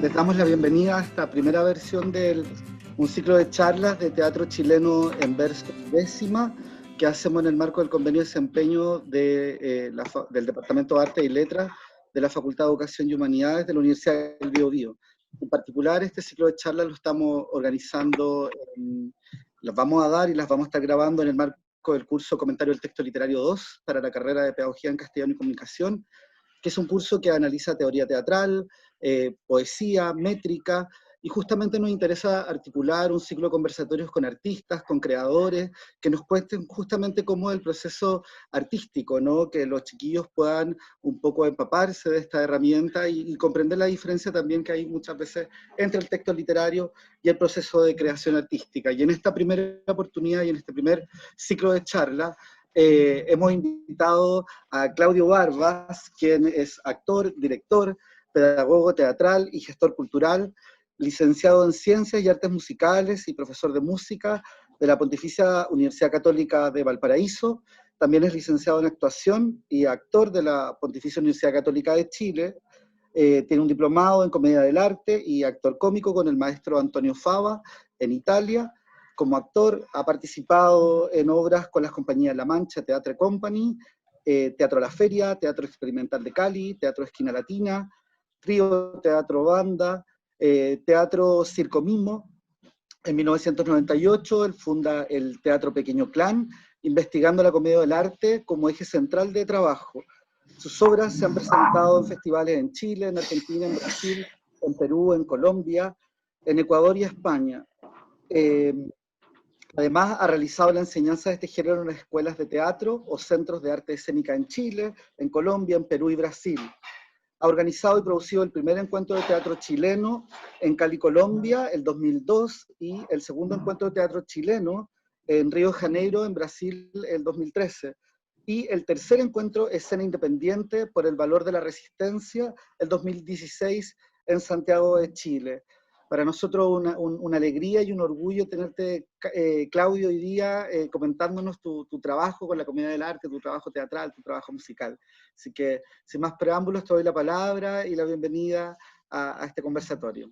Les damos la bienvenida a esta primera versión de un ciclo de charlas de teatro chileno en verso décima que hacemos en el marco del convenio de desempeño del Departamento de Arte y Letras de la Facultad de Educación y Humanidades de la Universidad del Biobío. En particular, este ciclo de charlas lo estamos organizando, las vamos a dar y las vamos a estar grabando en el marco del curso Comentario del Texto Literario 2 para la carrera de Pedagogía en Castellano y Comunicación, que es un curso que analiza teoría teatral, poesía, métrica, y justamente nos interesa articular un ciclo de conversatorios con artistas, con creadores, que nos cuenten justamente cómo es el proceso artístico, ¿no? Que los chiquillos puedan un poco empaparse de esta herramienta y comprender la diferencia también que hay muchas veces entre el texto literario y el proceso de creación artística. Y en esta primera oportunidad y en este primer ciclo de charla, hemos invitado a Claudio Barbas, quien es actor, director, pedagogo teatral y gestor cultural, licenciado en Ciencias y Artes Musicales y profesor de música de la Pontificia Universidad Católica de Valparaíso. También es licenciado en Actuación y actor de la Pontificia Universidad Católica de Chile. Tiene un diplomado en Comedia del Arte y actor cómico con el maestro Antonio Fava en Italia. Como actor ha participado en obras con las compañías La Mancha, Teatro Company, Teatro La Feria, Teatro Experimental de Cali, Teatro Esquina Latina, Trío Teatro Banda, Teatro Circo Mimo. En 1998 él funda el Teatro Pequeño Clan, investigando la comedia del arte como eje central de trabajo. Sus obras se han presentado en festivales en Chile, en Argentina, en Brasil, en Perú, en Colombia, en Ecuador y España. Además, ha realizado la enseñanza de este género en las escuelas de teatro o centros de arte escénica en Chile, en Colombia, en Perú y Brasil. Ha organizado y producido el primer encuentro de teatro chileno en Cali, Colombia, el 2002, y el segundo encuentro de teatro chileno en Río de Janeiro, en Brasil, el 2013. Y el tercer encuentro, Escena Independiente por el Valor de la Resistencia, el 2016, en Santiago de Chile. Para nosotros una alegría y un orgullo tenerte, Claudio, hoy día comentándonos tu trabajo con la comedia del arte, tu trabajo teatral, tu trabajo musical. Así que, sin más preámbulos, te doy la palabra y la bienvenida a este conversatorio.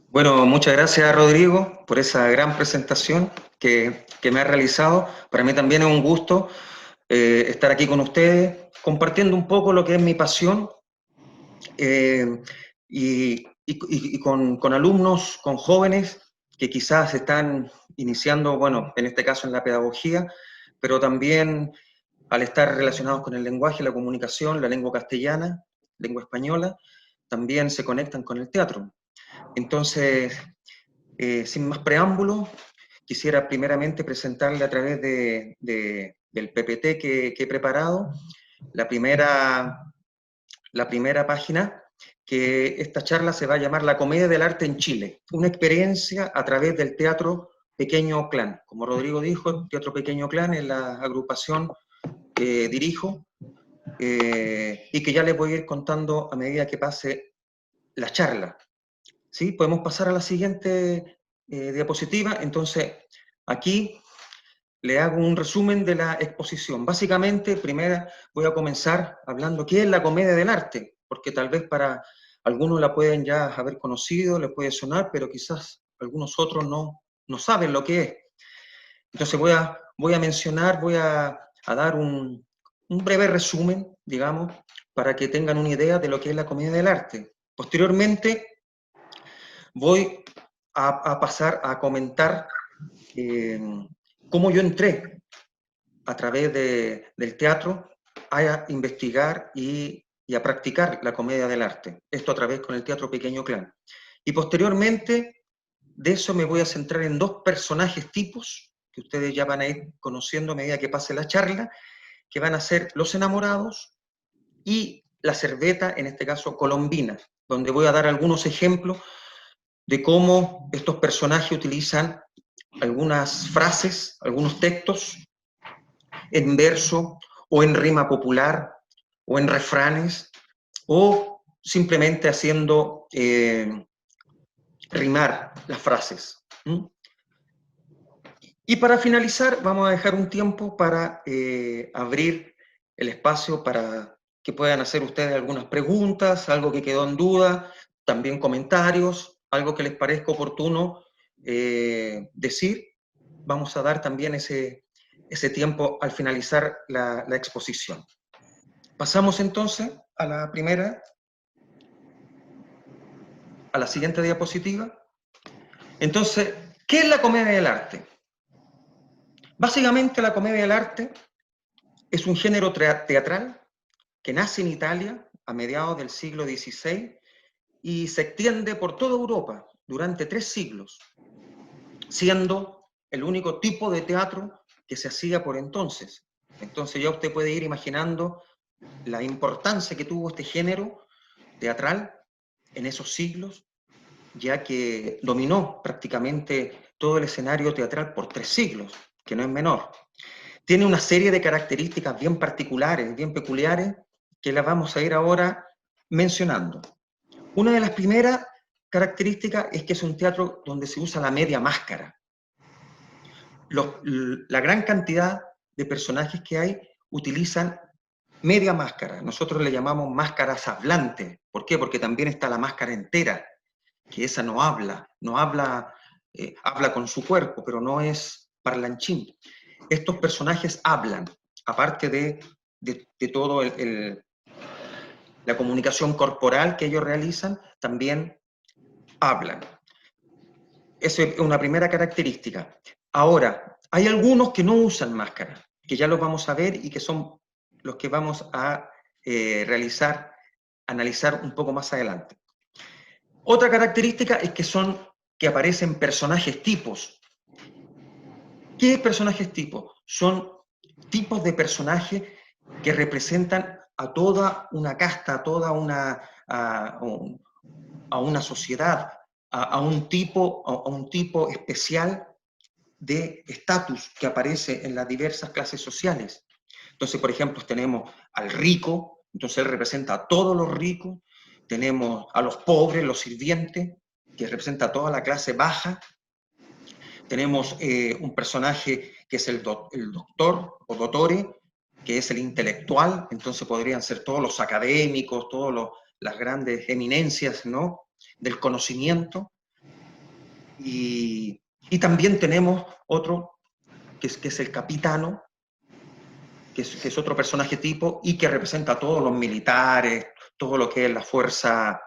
Bueno, muchas gracias, Rodrigo, por esa gran presentación que me ha realizado. Para mí también es un gusto estar aquí con ustedes, compartiendo un poco lo que es mi pasión y con alumnos, con jóvenes que quizás están iniciando, bueno, en este caso en la pedagogía, pero también al estar relacionados con el lenguaje, la comunicación, la lengua castellana, lengua española, también se conectan con el teatro. Entonces, sin más preámbulos, quisiera primeramente presentarle a través del PPT que he preparado la primera página, que esta charla se va a llamar La Comedia del Arte en Chile, una experiencia a través del Teatro Pequeño Clan. Como Rodrigo dijo, Teatro Pequeño Clan es la agrupación que dirijo y que ya les voy a ir contando a medida que pase la charla. ¿Sí? Podemos pasar a la siguiente diapositiva. Entonces, aquí le hago un resumen de la exposición. Básicamente, primero voy a comenzar hablando qué es la comedia del arte, porque tal vez para algunos la pueden ya haber conocido, les puede sonar, pero quizás algunos otros no saben lo que es. Entonces voy a mencionar, voy a dar un breve resumen, digamos, para que tengan una idea de lo que es la comedia del arte. Posteriormente, voy a pasar a comentar cómo yo entré a través del teatro a investigar y a practicar la comedia del arte. Esto a través con el Teatro Pequeño Clan. Y posteriormente, de eso me voy a centrar en dos personajes tipos que ustedes ya van a ir conociendo a medida que pase la charla, que van a ser los enamorados y la Cerveta, en este caso colombina, donde voy a dar algunos ejemplos de cómo estos personajes utilizan algunas frases, algunos textos en verso o en rima popular o en refranes o simplemente haciendo rimar las frases. Y para finalizar vamos a dejar un tiempo para abrir el espacio para que puedan hacer ustedes algunas preguntas, algo que quedó en duda, también comentarios, algo que les parezca oportuno decir. Vamos a dar también ese tiempo al finalizar la exposición. Pasamos entonces a la siguiente diapositiva. Entonces, ¿qué es la comedia del arte? Básicamente la comedia del arte es un género teatral que nace en Italia a mediados del siglo XVI y se extiende por toda Europa durante 3 siglos, siendo el único tipo de teatro que se hacía por entonces. Entonces ya usted puede ir imaginando la importancia que tuvo este género teatral en esos siglos, ya que dominó prácticamente todo el escenario teatral por 3 siglos, que no es menor. Tiene una serie de características bien particulares, bien peculiares, que las vamos a ir ahora mencionando. Una de las primeras características es que es un teatro donde se usa la media máscara. La gran cantidad de personajes que hay utilizan media máscara. Nosotros le llamamos máscaras hablantes. ¿Por qué? Porque también está la máscara entera, que esa no habla, habla con su cuerpo, pero no es parlanchín. Estos personajes hablan, aparte de todo la comunicación corporal que ellos realizan, también hablan. Esa es una primera característica. Ahora, hay algunos que no usan máscara, que ya los vamos a ver y que son los que vamos a analizar un poco más adelante. Otra característica es que aparecen personajes tipos. ¿Qué personajes tipos? Son tipos de personajes que representan a toda una casta, a una sociedad, a un tipo especial de estatus que aparece en las diversas clases sociales. Entonces, por ejemplo, tenemos al rico, entonces él representa a todos los ricos, tenemos a los pobres, los sirvientes, que representa a toda la clase baja, tenemos un personaje que es el doctor o dottore, que es el intelectual, entonces podrían ser todos los académicos, las grandes eminencias, ¿no?, del conocimiento. Y también tenemos otro, que es el capitano, que es otro personaje tipo, y que representa a todos los militares, todo lo que es la fuerza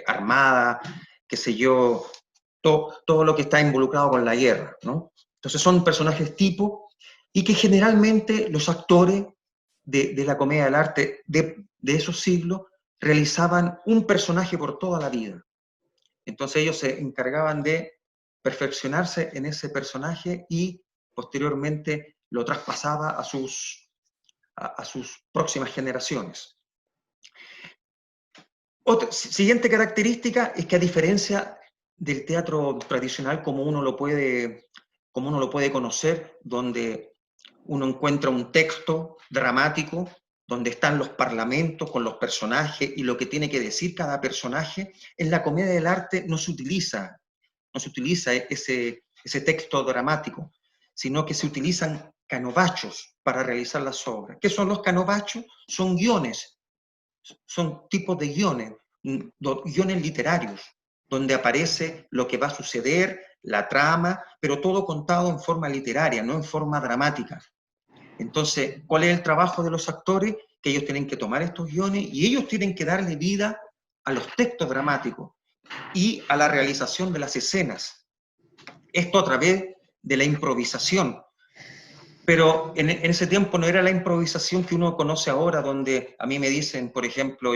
armada, qué sé yo, todo lo que está involucrado con la guerra, ¿no? Entonces son personajes tipo, y que generalmente los actores de la comedia del arte de esos siglos realizaban un personaje por toda la vida. Entonces ellos se encargaban de perfeccionarse en ese personaje y posteriormente lo traspasaba a sus próximas generaciones. Siguiente característica es que, a diferencia del teatro tradicional como uno lo puede conocer, donde uno encuentra un texto dramático, donde están los parlamentos con los personajes y lo que tiene que decir cada personaje, en la comedia del arte no se utiliza ese texto dramático, sino que se utilizan canovachos para realizar las obras. ¿Qué son los canovachos? Son guiones, son tipos de guiones literarios, donde aparece lo que va a suceder, la trama, pero todo contado en forma literaria, no en forma dramática. Entonces, ¿cuál es el trabajo de los actores? Que ellos tienen que tomar estos guiones y ellos tienen que darle vida a los textos dramáticos y a la realización de las escenas. Esto a través de la improvisación. Pero en ese tiempo no era la improvisación que uno conoce ahora, donde a mí me dicen, por ejemplo,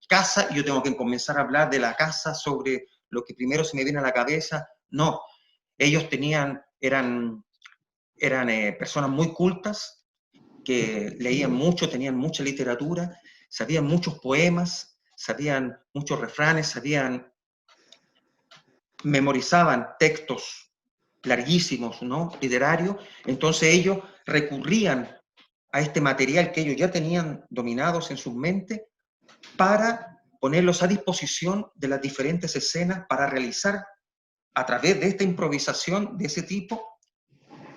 casa, y yo tengo que comenzar a hablar de la casa sobre lo que primero se me viene a la cabeza. No, ellos eran personas muy cultas, que leían mucho, tenían mucha literatura, sabían muchos poemas, sabían muchos refranes, memorizaban textos larguísimos, ¿no?, literarios. Entonces ellos recurrían a este material que ellos ya tenían dominados en sus mentes para ponerlos a disposición de las diferentes escenas para realizar a través de esta improvisación de ese tipo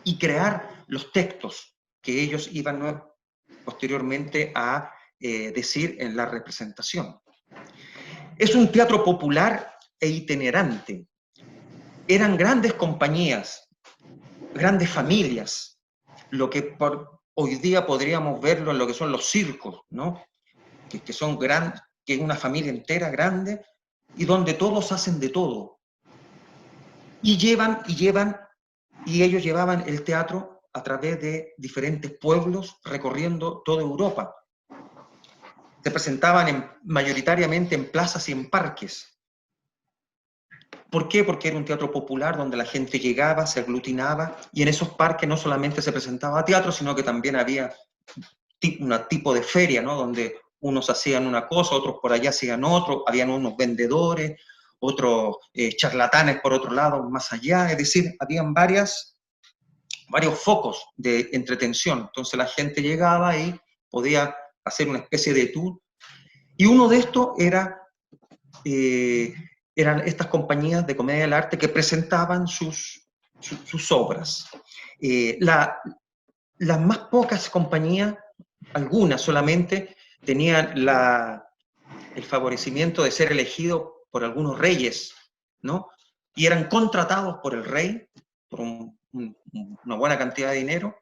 y crear los textos que ellos iban posteriormente a decir en la representación. Es un teatro popular e itinerante. Eran grandes compañías, grandes familias, lo que hoy día podríamos verlo en lo que son los circos, ¿no? Que son grandes, que es una familia entera grande y donde todos hacen de todo. Y ellos llevaban el teatro a través de diferentes pueblos recorriendo toda Europa. Se presentaban mayoritariamente en plazas y en parques. ¿Por qué? Porque era un teatro popular donde la gente llegaba, se aglutinaba, y en esos parques no solamente se presentaba teatro, sino que también había un tipo de feria, ¿no? Donde unos hacían una cosa, otros por allá hacían otro, habían unos vendedores, otros charlatanes por otro lado, más allá, es decir, habían varios focos de entretención. Entonces la gente llegaba y podía hacer una especie de tour, y uno de estos eran estas compañías de comedia del arte que presentaban sus obras. Las más pocas compañías, algunas solamente, tenían el favorecimiento de ser elegidos por algunos reyes, ¿no? Y eran contratados por el rey, por una buena cantidad de dinero,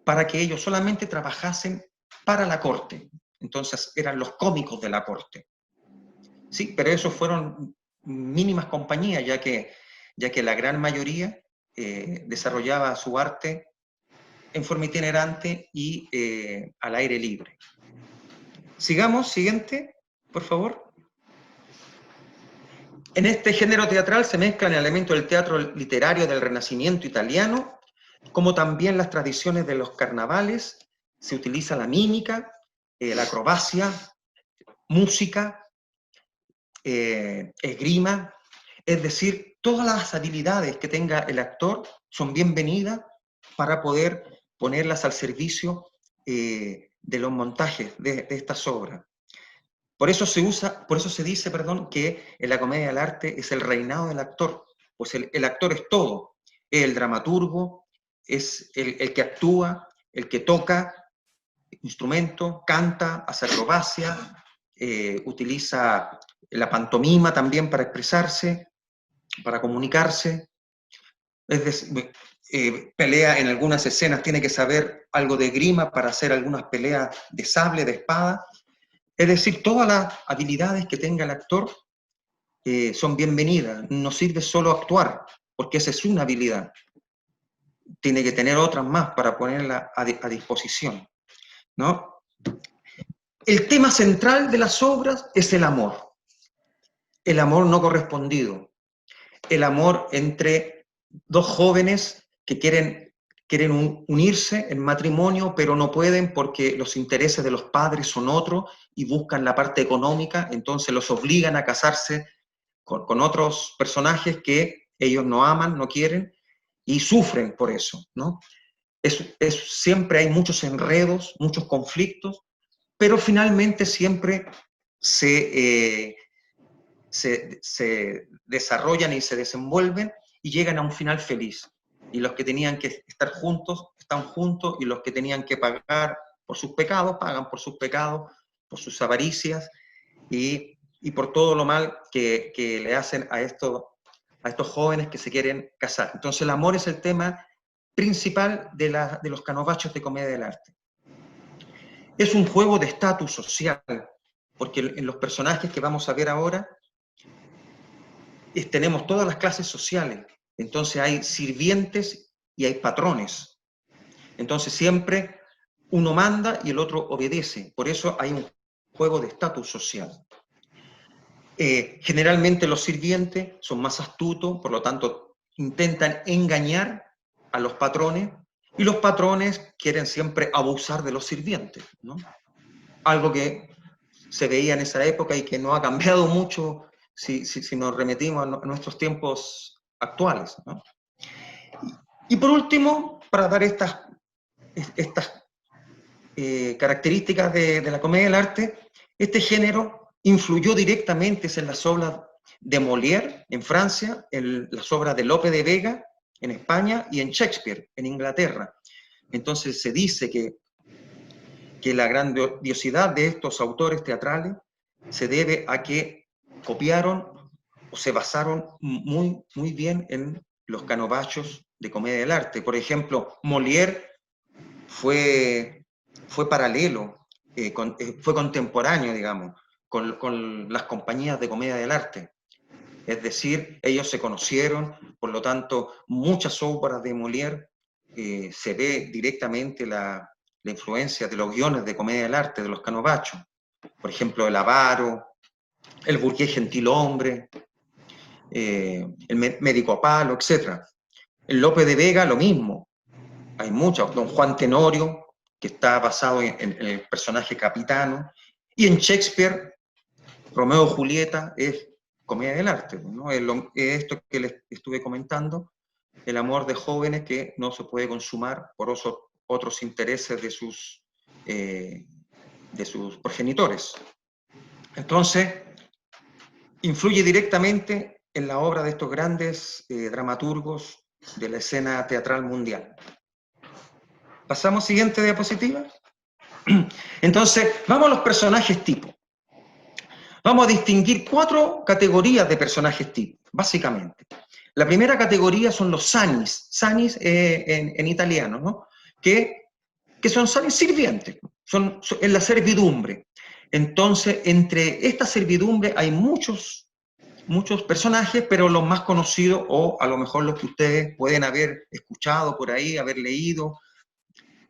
para que ellos solamente trabajasen para la corte. Entonces eran los cómicos de la corte. Sí, pero esos fueron mínimas compañías, ya que la gran mayoría desarrollaba su arte en forma itinerante y al aire libre. Sigamos, siguiente, por favor. En este género teatral se mezclan elementos del teatro literario del Renacimiento italiano, como también las tradiciones de los carnavales. Se utiliza la mímica, la acrobacia, música, esgrima, es decir, todas las habilidades que tenga el actor son bienvenidas para poder ponerlas al servicio de los montajes de estas obras. Por eso se dice, que en la comedia del arte es el reinado del actor, pues el actor es todo, es el dramaturgo, es el que actúa, el que toca instrumento, canta, hace acrobacia, utiliza la pantomima también para expresarse, para comunicarse, es decir, pelea en algunas escenas, tiene que saber algo de esgrima para hacer algunas peleas de sable, de espada. Es decir, todas las habilidades que tenga el actor son bienvenidas. No sirve solo actuar, porque esa es una habilidad. Tiene que tener otras más para ponerla a disposición, ¿no? El tema central de las obras es el amor no correspondido, el amor entre dos jóvenes que quieren unirse en matrimonio, pero no pueden porque los intereses de los padres son otros y buscan la parte económica, entonces los obligan a casarse con otros personajes que ellos no aman, no quieren, y sufren por eso, ¿no? Siempre hay muchos enredos, muchos conflictos, pero finalmente siempre se desarrollan y se desenvuelven y llegan a un final feliz. Y los que tenían que estar juntos, están juntos, y los que tenían que pagar por sus pecados, pagan por sus pecados, por sus avaricias y por todo lo mal que le hacen a estos jóvenes que se quieren casar. Entonces el amor es el tema principal de los canovachos de comedia del arte. Es un juego de estatus social, porque en los personajes que vamos a ver ahora tenemos todas las clases sociales. Entonces hay sirvientes y hay patrones. Entonces siempre uno manda y el otro obedece. Por eso hay un juego de estatus social. Generalmente los sirvientes son más astutos, por lo tanto intentan engañar a los patrones, y los patrones quieren siempre abusar de los sirvientes, ¿no? Algo que se veía en esa época y que no ha cambiado mucho si nos remitimos a nuestros tiempos actuales, ¿no? Y por último, para dar estas características de la comedia del arte, este género influyó directamente en las obras de Molière en Francia, en las obras de Lope de Vega en España y en Shakespeare en Inglaterra. Entonces se dice que la grandiosidad de estos autores teatrales se debe a que copiaron o se basaron muy bien en los canovachos de comedia del arte. Por ejemplo, Molière fue paralelo, fue contemporáneo, digamos, con las compañías de comedia del arte. Es decir, ellos se conocieron, por lo tanto, muchas obras de Molière se ve directamente la influencia de los guiones de comedia del arte, de los canovachos. Por ejemplo, El avaro, El burgués gentilhombre, El médico a palo, etc. En Lope de Vega lo mismo. Hay muchos. Don Juan Tenorio, que está basado en el personaje Capitano. Y en Shakespeare, Romeo y Julieta es comedia del arte, ¿no? Es esto que les estuve comentando, el amor de jóvenes que no se puede consumar por otros intereses de sus progenitores. Entonces, influye directamente en la obra de estos grandes dramaturgos de la escena teatral mundial. ¿Pasamos siguiente diapositiva? Entonces, vamos a los personajes tipo. Vamos a distinguir 4 categorías de personajes tipo, básicamente. La primera categoría son los sanis, sanis en italiano, ¿no? Que son sanis sirvientes, son en la servidumbre. Entonces, entre esta servidumbre hay muchos personajes, pero los más conocidos, o a lo mejor los que ustedes pueden haber escuchado por ahí, haber leído,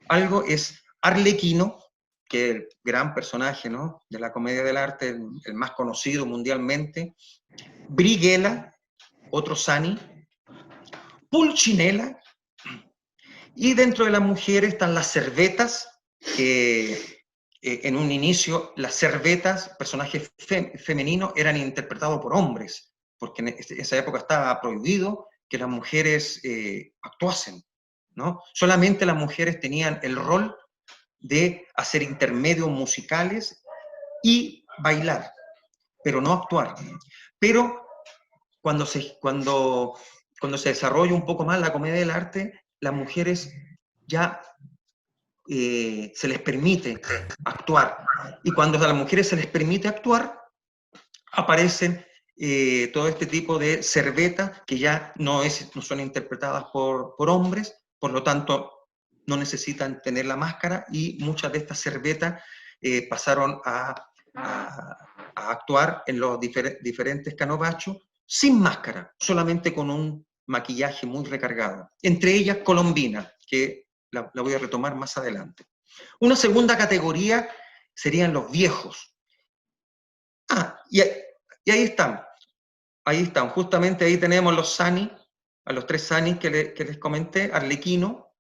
algo es Arlequino, que es el gran personaje, ¿no?, de la comedia del arte, el más conocido mundialmente. Brighella, otro Sani. Pulcinella. Y dentro de las mujeres están las servetas, que en un inicio las servetas, personajes femeninos, eran interpretados por hombres, porque en esa época estaba prohibido que las mujeres actuasen, ¿no? Solamente las mujeres tenían el rol de hacer intermedios musicales y bailar, pero no actuar. Pero cuando se desarrolla un poco más la comedia del arte, las mujeres ya se les permite actuar. Y cuando a las mujeres se les permite actuar, aparecen todo este tipo de servetas que ya no son interpretadas por hombres, por lo tanto no necesitan tener la máscara, y muchas de estas servetas pasaron a actuar en los diferentes canovachos sin máscara, solamente con un maquillaje muy recargado. Entre ellas Colombina, que la voy a retomar más adelante. Una segunda categoría serían los viejos. Y ahí están, justamente ahí tenemos los Sani, a los 3 Sani que les comenté: Arlequino,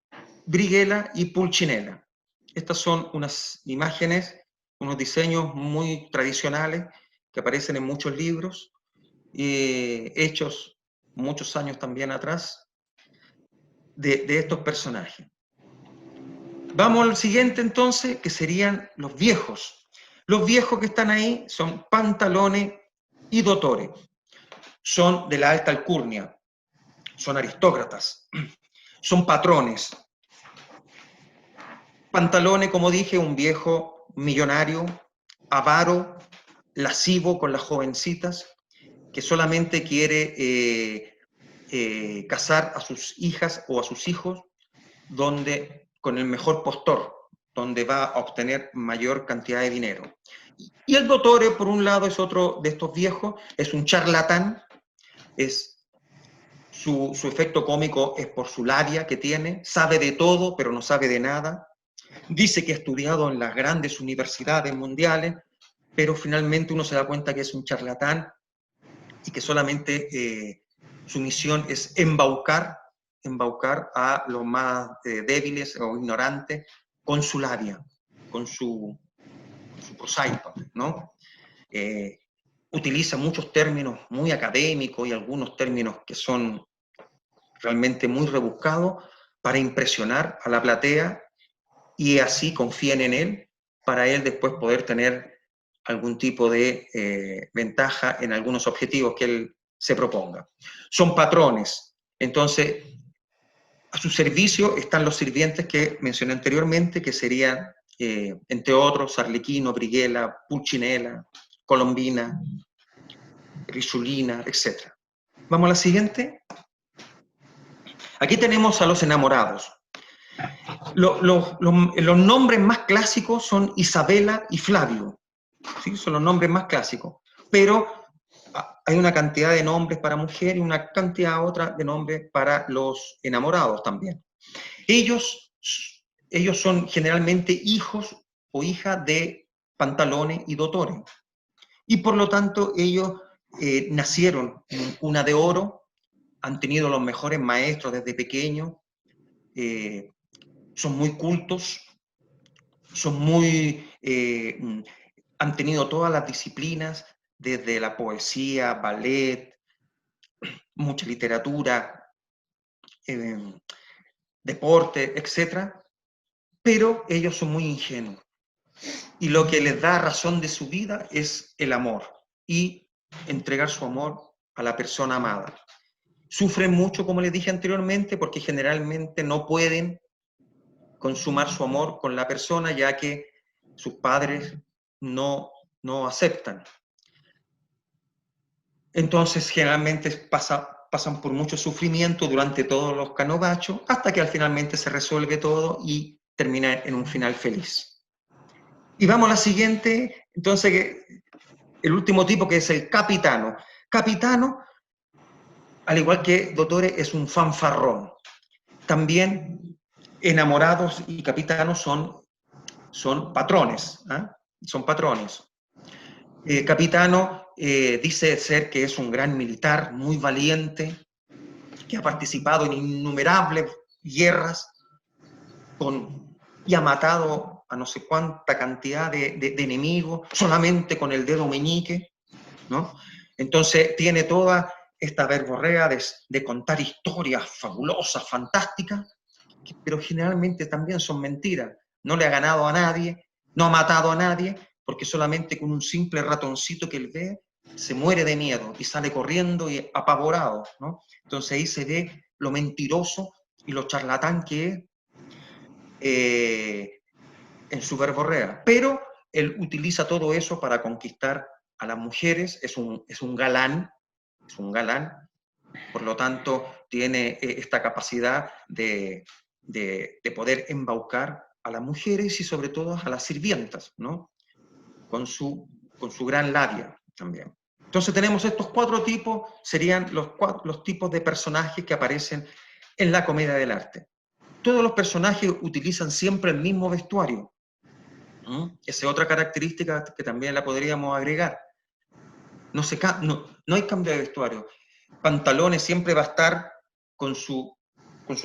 Brighella y Pulcinella. Estas son unas imágenes, unos diseños muy tradicionales que aparecen en muchos libros, hechos muchos años también atrás, de estos personajes. Vamos al siguiente entonces, que serían los viejos. Los viejos que están ahí son Pantalone y Dottore. Son de la alta alcurnia, son aristócratas, son patrones. Pantalone, como dije, un viejo millonario, avaro, lascivo con las jovencitas, que solamente quiere casar a sus hijas o a sus hijos con el mejor postor, donde va a obtener mayor cantidad de dinero. Y el Dottore, por un lado, es otro de estos viejos, es un charlatán, su efecto cómico es por su labia que tiene, sabe de todo, pero no sabe de nada. Dice que ha estudiado en las grandes universidades mundiales, pero finalmente uno se da cuenta que es un charlatán y que solamente su misión es embaucar a los más débiles o ignorantes con su labia, con su prosaico, ¿no? Utiliza muchos términos muy académicos y algunos términos que son realmente muy rebuscados para impresionar a la platea, y así confíen en él, para él después poder tener algún tipo de ventaja en algunos objetivos que él se proponga. Son patrones, entonces a su servicio están los sirvientes que mencioné anteriormente, que serían, entre otros, Arlequino, Brighella, Pulcinella, Colombina. Risulina, etc. Vamos a la siguiente. Aquí tenemos a los enamorados. Los nombres más clásicos son Isabela y Flavio, ¿sí? Son los nombres más clásicos, pero hay una cantidad de nombres para mujer y una cantidad otra de nombres para los enamorados también. Ellos son generalmente hijos o hijas de Pantalone y Dottore, y por lo tanto ellos nacieron en cuna de oro, han tenido los mejores maestros desde pequeños, son muy cultos, han tenido todas las disciplinas, desde la poesía, ballet, mucha literatura, deporte, etc. Pero ellos son muy ingenuos. Y lo que les da razón de su vida es el amor y entregar su amor a la persona amada. Sufren mucho, como les dije anteriormente, porque generalmente no pueden consumar su amor con la persona, ya que sus padres no aceptan. Entonces, generalmente pasan por mucho sufrimiento durante todos los canovachos, hasta que finalmente se resuelve todo y termina en un final feliz. Y vamos a la siguiente, entonces, el último tipo, que es el capitano. Capitano, al igual que Dottore, es un fanfarrón. También enamorados y capitanos son patrones, ¿eh? Son patrones. Capitano dice ser que es un gran militar, muy valiente, que ha participado en innumerables guerras y ha matado a no sé cuánta cantidad de enemigos solamente con el dedo meñique, ¿no? Entonces tiene toda esta verborrea de contar historias fabulosas, fantásticas, pero generalmente también son mentiras. No le ha ganado a nadie, no ha matado a nadie, porque solamente con un simple ratoncito que él ve se muere de miedo y sale corriendo y apavorado, ¿no? Entonces ahí se ve lo mentiroso y lo charlatán que es en su verborrea. Pero él utiliza todo eso para conquistar a las mujeres, es un galán, por lo tanto tiene esta capacidad de poder embaucar a las mujeres y sobre todo a las sirvientas, ¿no? Con su gran labia también. Entonces tenemos estos 4 tipos, serían los tipos de personajes que aparecen en la comedia del arte. Todos los personajes utilizan siempre el mismo vestuario. Esa es otra característica que también la podríamos agregar. No hay cambio de vestuario. Pantalone siempre va a estar con su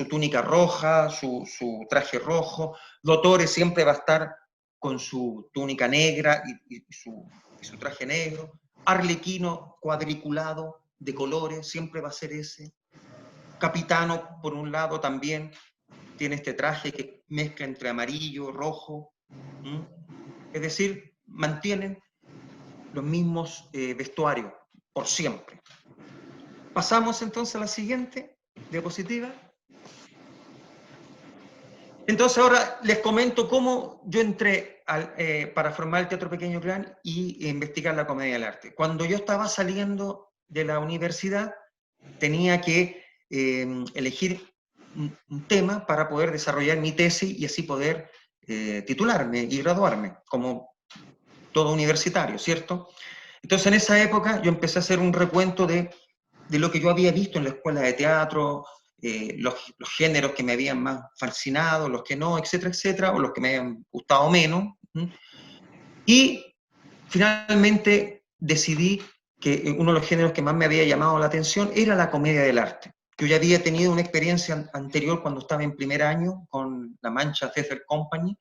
túnica roja, su traje rojo. Dottore siempre va a estar con su túnica negra y su traje negro. Arlequino cuadriculado de colores, siempre va a ser ese. Capitano, por un lado, también tiene este traje que mezcla entre amarillo, rojo. Es decir, mantienen los mismos vestuarios por siempre. Pasamos entonces a la siguiente diapositiva. Entonces ahora les comento cómo yo entré para formar el Teatro Pequeño Gran y investigar la comedia del arte. Cuando yo estaba saliendo de la universidad, tenía que elegir un tema para poder desarrollar mi tesis y así poder titularme y graduarme como todo universitario, ¿cierto? Entonces en esa época yo empecé a hacer un recuento de lo que yo había visto en la escuela de teatro, los géneros que me habían más fascinado, los que no, etcétera, etcétera, o los que me habían gustado menos. Y finalmente decidí que uno de los géneros que más me había llamado la atención era la comedia del arte. Yo ya había tenido una experiencia anterior cuando estaba en primer año con la Mancha Theater Company,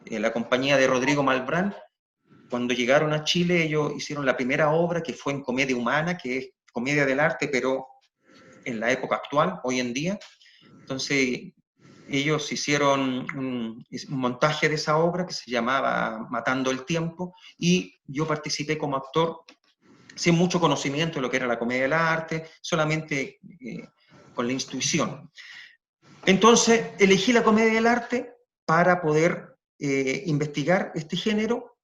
la compañía de Rodrigo Malbrán. Cuando llegaron a Chile, ellos hicieron la primera obra que fue en comedia humana, que es comedia del arte, pero en la época actual, hoy en día. Entonces, ellos hicieron un montaje de esa obra que se llamaba Matando el Tiempo, y yo participé como actor sin mucho conocimiento de lo que era la comedia del arte, solamente con la intuición. Entonces, elegí la comedia del arte para poder investigar este género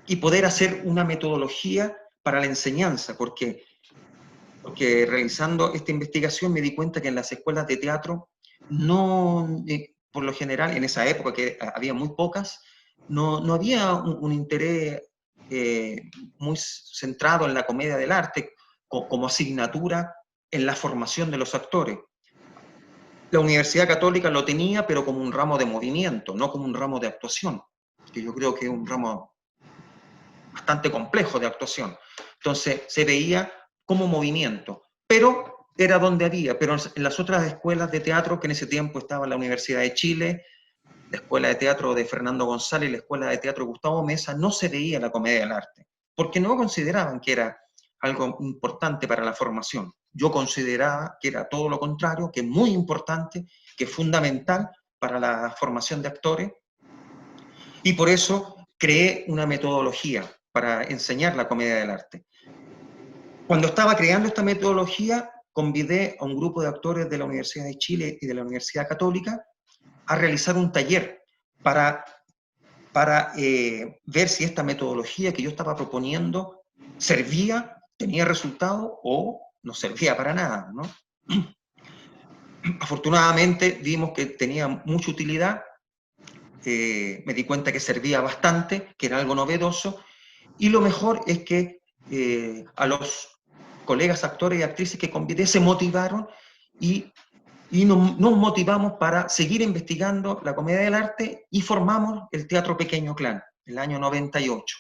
y poder hacer una metodología para la enseñanza, porque realizando esta investigación me di cuenta que en las escuelas de teatro no, por lo general, en esa época que había muy pocas, no había un interés muy centrado en la comedia del arte como asignatura en la formación de los actores. La Universidad Católica lo tenía, pero como un ramo de movimiento, no como un ramo de actuación, que yo creo que es un ramo bastante complejo de actuación. Entonces se veía como movimiento, pero era donde había, pero en las otras escuelas de teatro, que en ese tiempo estaba la Universidad de Chile, la Escuela de Teatro de Fernando González y la Escuela de Teatro de Gustavo Mesa, no se veía la comedia del arte, porque no consideraban que era algo importante para la formación. Yo consideraba que era todo lo contrario, que es muy importante, que es fundamental para la formación de actores, y por eso creé una metodología para enseñar la comedia del arte. Cuando estaba creando esta metodología, convidé a un grupo de actores de la Universidad de Chile y de la Universidad Católica a realizar un taller para ver si esta metodología que yo estaba proponiendo servía, tenía resultado o no servía para nada, ¿no? Afortunadamente vimos que tenía mucha utilidad, me di cuenta que servía bastante, que era algo novedoso, y lo mejor es que a los colegas actores y actrices que convidé se motivaron y nos motivamos para seguir investigando la comedia del arte y formamos el Teatro Pequeño Clan, el año 98.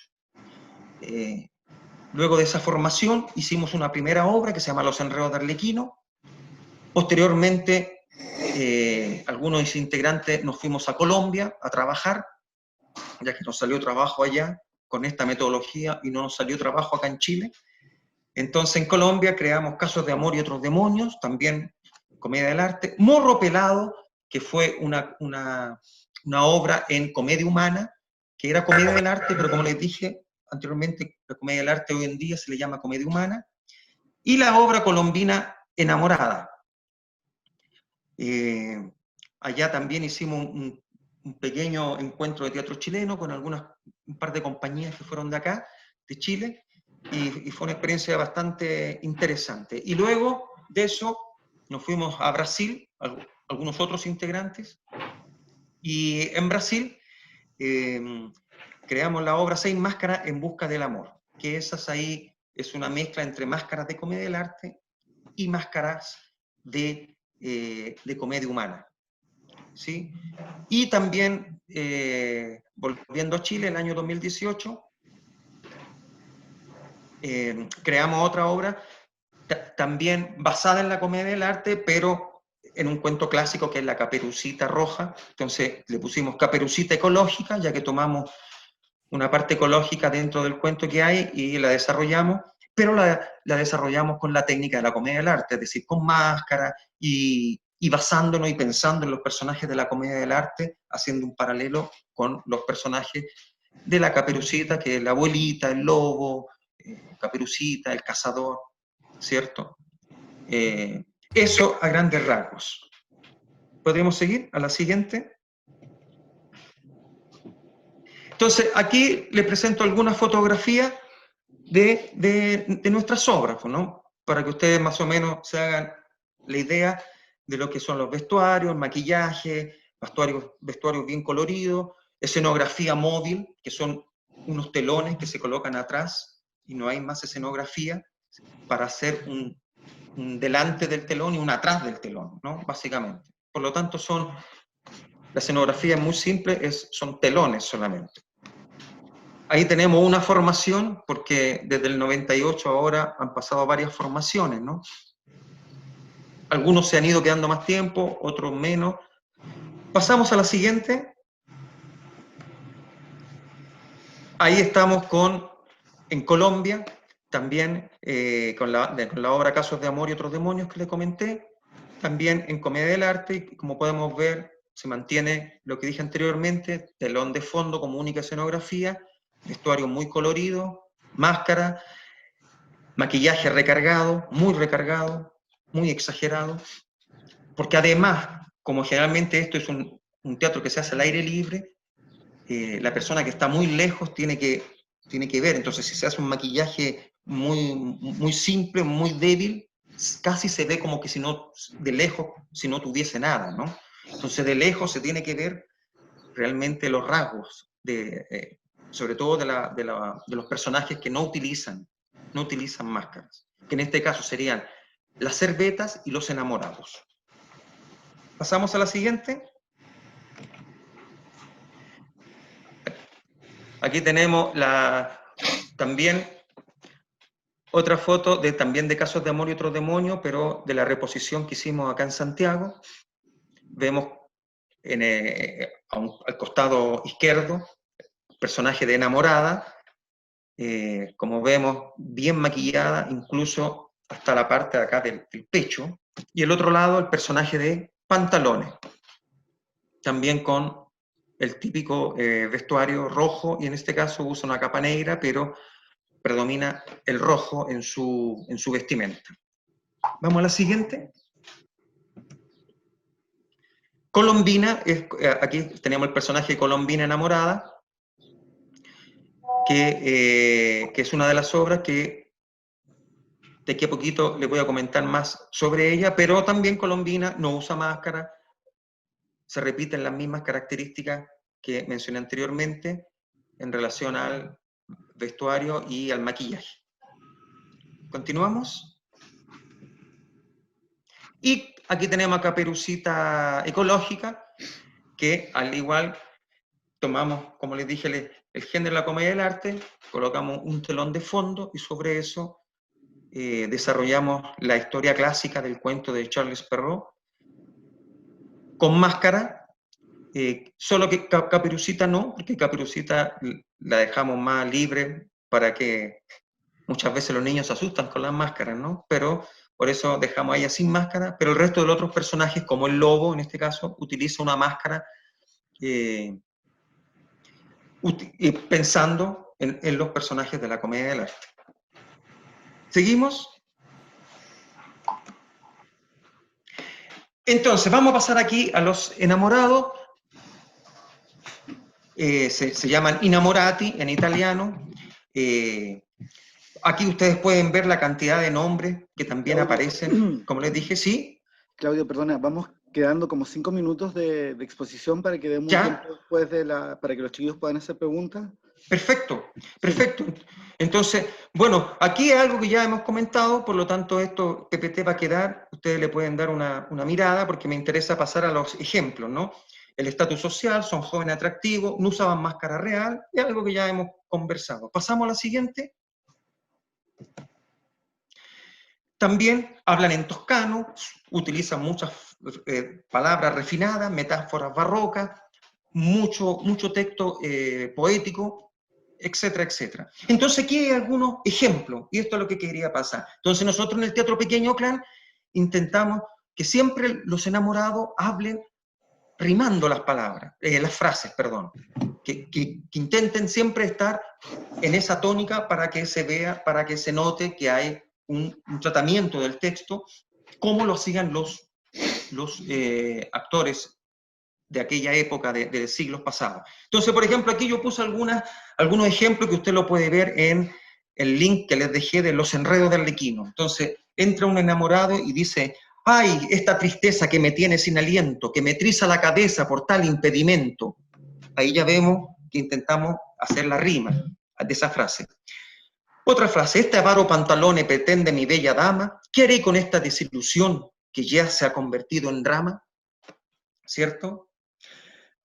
Luego de esa formación hicimos una primera obra que se llama Los Enredos de Arlequino. Posteriormente, algunos integrantes nos fuimos a Colombia a trabajar, ya que nos salió trabajo allá con esta metodología y no nos salió trabajo acá en Chile. Entonces en Colombia creamos Casos de Amor y Otros Demonios, también comedia del arte. Morro Pelado, que fue una obra en comedia humana, que era comedia del arte, pero como les dije anteriormente, la comedia del arte hoy en día se le llama comedia humana. Y la obra colombina Enamorada. Allá también hicimos un pequeño encuentro de teatro chileno con un par de compañías que fueron de acá, de Chile, y fue una experiencia bastante interesante. Y luego de eso nos fuimos a Brasil, algunos otros integrantes, y en Brasil creamos la obra 6 Máscaras en Busca del Amor, que esas ahí es una mezcla entre máscaras de comedia del arte y máscaras de comedia humana. ¿Sí? Y también, volviendo a Chile, el año 2018, creamos otra obra también basada en la comedia del arte, pero en un cuento clásico que es La Caperucita Roja. Entonces le pusimos Caperucita Ecológica, ya que tomamos una parte ecológica dentro del cuento que hay y la desarrollamos, pero la desarrollamos con la técnica de la comedia del arte, es decir, con máscara y basándonos y pensando en los personajes de la comedia del arte, haciendo un paralelo con los personajes de la Caperucita, que es la abuelita, el lobo, Caperucita, el cazador, ¿cierto? Eso a grandes rasgos. ¿Podríamos seguir a la siguiente? Entonces, aquí les presento algunas fotografías de nuestras obras, ¿no? Para que ustedes más o menos se hagan la idea de lo que son los vestuarios, maquillaje, vestuarios bien coloridos, escenografía móvil, que son unos telones que se colocan atrás y no hay más escenografía para hacer un delante del telón y un atrás del telón, ¿no? Básicamente. Por lo tanto, la escenografía es muy simple, son telones solamente. Ahí tenemos una formación, porque desde el 98 ahora han pasado varias formaciones, ¿no? Algunos se han ido quedando más tiempo, otros menos. Pasamos a la siguiente. Ahí estamos en Colombia, también con la obra Casos de Amor y Otros Demonios que les comenté, también en comedia del arte, y como podemos ver, se mantiene lo que dije anteriormente, telón de fondo como única escenografía, vestuario muy colorido, máscara, maquillaje recargado, muy exagerado, porque además, como generalmente esto es un teatro que se hace al aire libre, la persona que está muy lejos tiene que ver, entonces si se hace un maquillaje muy simple, muy débil, casi se ve como que si no, de lejos, si no tuviese nada, ¿no? Entonces de lejos se tiene que ver realmente los rasgos, sobre todo de los personajes que no utilizan máscaras, que en este caso serían las servetas y los enamorados. Pasamos a la siguiente. Aquí tenemos también otra foto también de Casos de Amor y Otro Demonio, pero de la reposición que hicimos acá en Santiago. Vemos al costado izquierdo personaje de enamorada, como vemos, bien maquillada, incluso hasta la parte de acá del pecho, y el otro lado el personaje de pantalones, también con el típico vestuario rojo, y en este caso usa una capa negra, pero predomina el rojo en su vestimenta. Vamos a la siguiente. Colombina, aquí tenemos el personaje de Colombina enamorada, que es una de las obras que de aquí a poquito les voy a comentar más sobre ella, pero también Colombina no usa máscara, se repiten las mismas características que mencioné anteriormente en relación al vestuario y al maquillaje. Continuamos. Y aquí tenemos a Caperucita Ecológica, que al igual tomamos, como les dije, el género de la comedia del arte, colocamos un telón de fondo y sobre eso desarrollamos la historia clásica del cuento de Charles Perrault, con máscara, solo que Caperucita no, porque Caperucita la dejamos más libre para que muchas veces los niños se asustan con las máscaras, ¿no? Pero por eso dejamos a ella sin máscara, pero el resto de los otros personajes, como el lobo en este caso, utiliza una máscara pensando en los personajes de la comedia del arte. ¿Seguimos? Entonces, vamos a pasar aquí a los enamorados. Se llaman innamorati en italiano. Aquí ustedes pueden ver la cantidad de nombres que también aparecen, como les dije, ¿sí? Claudio, perdona, vamos quedando como 5 minutos de exposición para que demos tiempo después para que los chiquillos puedan hacer preguntas. Perfecto, perfecto. Entonces, bueno, aquí es algo que ya hemos comentado, por lo tanto esto PPT va a quedar, ustedes le pueden dar una mirada porque me interesa pasar a los ejemplos, ¿no? El estatus social, son jóvenes atractivos, no usaban máscara real, es algo que ya hemos conversado. Pasamos a la siguiente. También hablan en toscano, utilizan muchas palabras refinadas, metáforas barrocas, mucho texto poético, etcétera, etcétera. Entonces aquí hay algunos ejemplos, y esto es lo que quería pasar. Entonces nosotros en el Teatro Pequeño Clan intentamos que siempre los enamorados hablen rimando las palabras, las frases, perdón, que intenten siempre estar en esa tónica para que se vea, para que se note que hay un tratamiento del texto, como lo hacían los actores de aquella época, de siglos pasados. Entonces, por ejemplo, aquí yo puse algunos ejemplos que usted lo puede ver en el link que les dejé de Los Enredos de Arlequino. Entonces, entra un enamorado y dice: ¡ay, esta tristeza que me tiene sin aliento, que me triza la cabeza por tal impedimento! Ahí ya vemos que intentamos hacer la rima de esa frase. Otra frase: este avaro pantalone pretende mi bella dama, ¿qué haré con esta desilusión que ya se ha convertido en drama? ¿Cierto?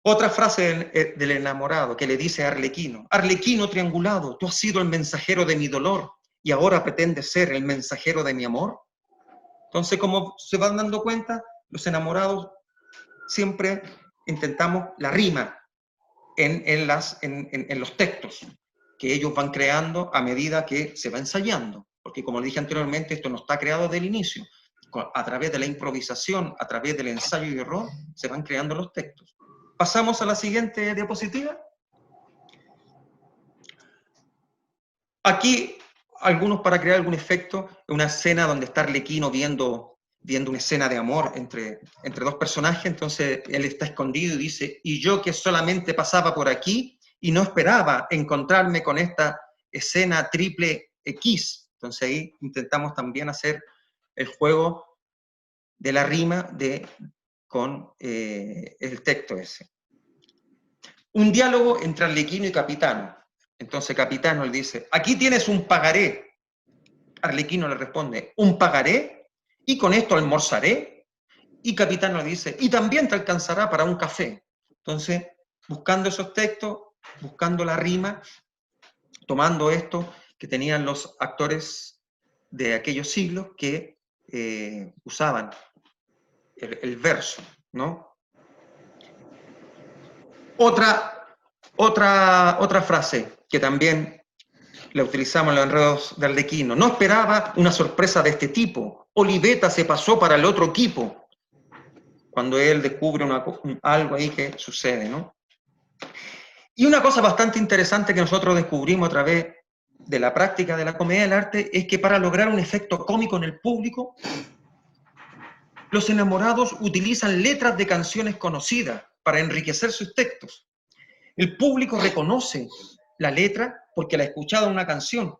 Otra frase del enamorado que le dice a Arlequino: Arlequino triangulado, tú has sido el mensajero de mi dolor y ahora pretendes ser el mensajero de mi amor. Entonces, como se van dando cuenta, los enamorados siempre intentamos la rima en los textos que ellos van creando a medida que se va ensayando. Porque como dije anteriormente, esto no está creado desde el inicio. A través de la improvisación, a través del ensayo y error, se van creando los textos. Pasamos a la siguiente diapositiva. Aquí, algunos para crear algún efecto, una escena donde está Arlequino viendo una escena de amor entre dos personajes, entonces él está escondido y dice: y yo que solamente pasaba por aquí y no esperaba encontrarme con esta escena triple X. Entonces ahí intentamos también hacer el juego de la rima con el texto ese. Un diálogo entre Arlequino y Capitano. Entonces Capitano le dice, aquí tienes un pagaré. Arlequino le responde, ¿un pagaré? ¿Y con esto almorzaré? Y Capitano le dice, y también te alcanzará para un café. Entonces, buscando esos textos, buscando la rima, tomando esto que tenían los actores de aquellos siglos que usaban el verso, ¿no? Otra frase que también la utilizamos en los enredos de Arlequino. No esperaba una sorpresa de este tipo. Oliveta se pasó para el otro equipo. Cuando él descubre algo ahí que sucede, ¿no? Y una cosa bastante interesante que nosotros descubrimos a través de la práctica de la comedia del arte es que para lograr un efecto cómico en el público, los enamorados utilizan letras de canciones conocidas para enriquecer sus textos. El público reconoce la letra porque la ha escuchado en una canción,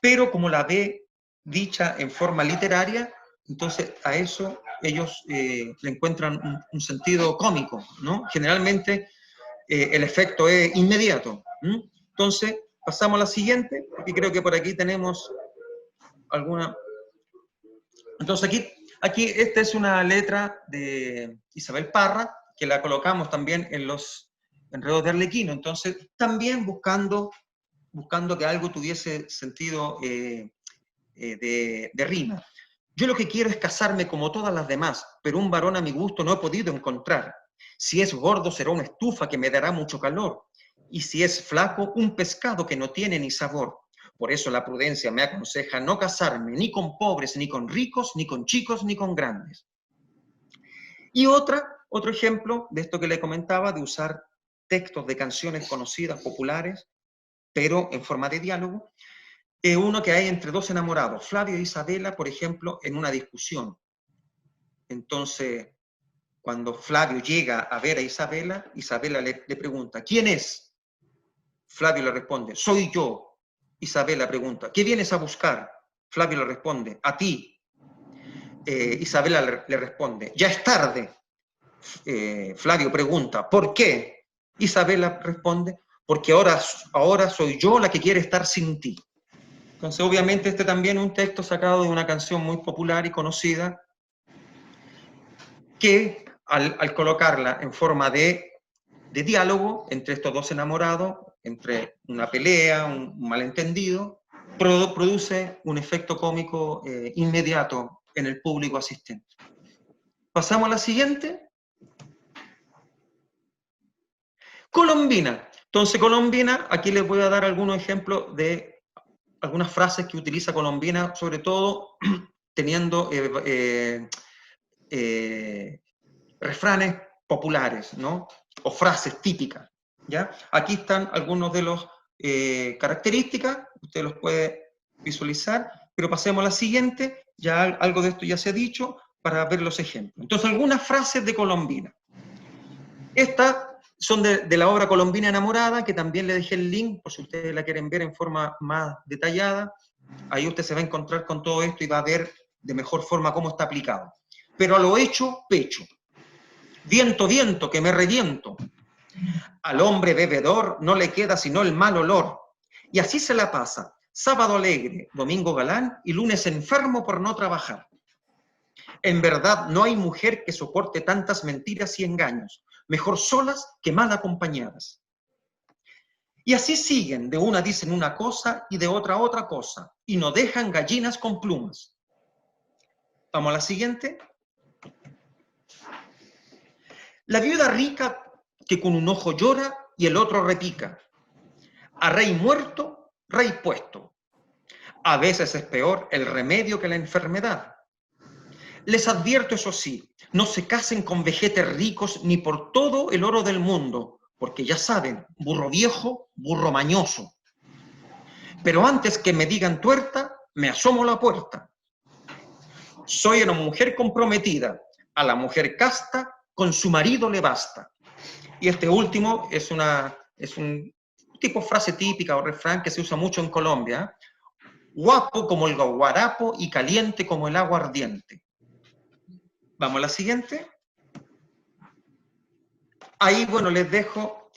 pero como la ve dicha en forma literaria, entonces a eso ellos le encuentran un sentido cómico, ¿no? Generalmente el efecto es inmediato. Entonces, pasamos a la siguiente, porque creo que por aquí tenemos alguna... Entonces aquí esta es una letra de Isabel Parra, que la colocamos también en los enredos de Arlequino, entonces también buscando que algo tuviese sentido de rima. Yo lo que quiero es casarme como todas las demás, pero un varón a mi gusto no he podido encontrar. Si es gordo será una estufa que me dará mucho calor, y si es flaco, un pescado que no tiene ni sabor. Por eso la prudencia me aconseja no casarme ni con pobres, ni con ricos, ni con chicos, ni con grandes. Y otro ejemplo de esto que le comentaba, de usar textos de canciones conocidas, populares, pero en forma de diálogo, es uno que hay entre dos enamorados, Flavio e Isabela, por ejemplo, en una discusión. Entonces, cuando Flavio llega a ver a Isabela, Isabela le pregunta, ¿quién es? Flavio le responde, soy yo. Isabela pregunta, ¿qué vienes a buscar? Flavio le responde, a ti. Isabela le responde, ya es tarde. Flavio pregunta, ¿por qué? Isabela responde, porque ahora soy yo la que quiere estar sin ti. Entonces, obviamente, este también es un texto sacado de una canción muy popular y conocida, que al colocarla en forma de diálogo entre estos dos enamorados, entre una pelea, un malentendido, produce un efecto cómico inmediato en el público asistente. Pasamos a la siguiente. Colombina. Entonces, Colombina, aquí les voy a dar algunos ejemplos de algunas frases que utiliza Colombina, sobre todo teniendo refranes populares, ¿no? O frases típicas, ¿ya? Aquí están algunos de los características, usted los puede visualizar, pero pasemos a la siguiente, ya algo de esto ya se ha dicho, para ver los ejemplos. Entonces, algunas frases de Colombina. Estas son de la obra Colombina Enamorada, que también le dejé el link, por si ustedes la quieren ver en forma más detallada. Ahí usted se va a encontrar con todo esto y va a ver de mejor forma cómo está aplicado. Pero a lo hecho, pecho. Viento, viento, que me reviento. Al hombre bebedor no le queda sino el mal olor. Y así se la pasa. Sábado alegre, domingo galán y lunes enfermo por no trabajar. En verdad no hay mujer que soporte tantas mentiras y engaños. Mejor solas que mal acompañadas. Y así siguen, de una dicen una cosa y de otra otra cosa, y no dejan gallinas con plumas. Vamos a la siguiente. La viuda rica que con un ojo llora y el otro repica. A rey muerto, rey puesto. A veces es peor el remedio que la enfermedad. Les advierto, eso sí, no se casen con vejetes ricos ni por todo el oro del mundo, porque ya saben, burro viejo, burro mañoso. Pero antes que me digan tuerta, me asomo a la puerta. Soy una mujer comprometida, a la mujer casta, con su marido le basta. Y este último es un tipo de frase típica o refrán que se usa mucho en Colombia. guapo como el guarapo y caliente como el agua ardiente. Vamos a la siguiente. Ahí, bueno, les dejo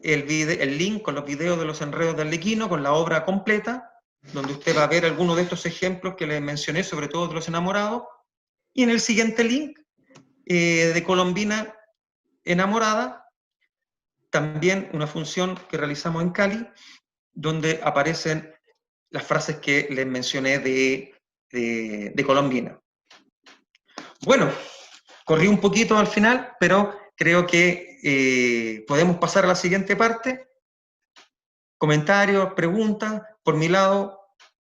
el link con los videos de los enredos de Arlequino, con la obra completa, donde usted va a ver algunos de estos ejemplos que les mencioné, sobre todo de los enamorados. Y en el siguiente link, de Colombina enamorada, también una función que realizamos en Cali, donde aparecen las frases que les mencioné de Colombina. Bueno, corrí un poquito al final, pero creo que podemos pasar a la siguiente parte. Comentarios, preguntas. Por mi lado,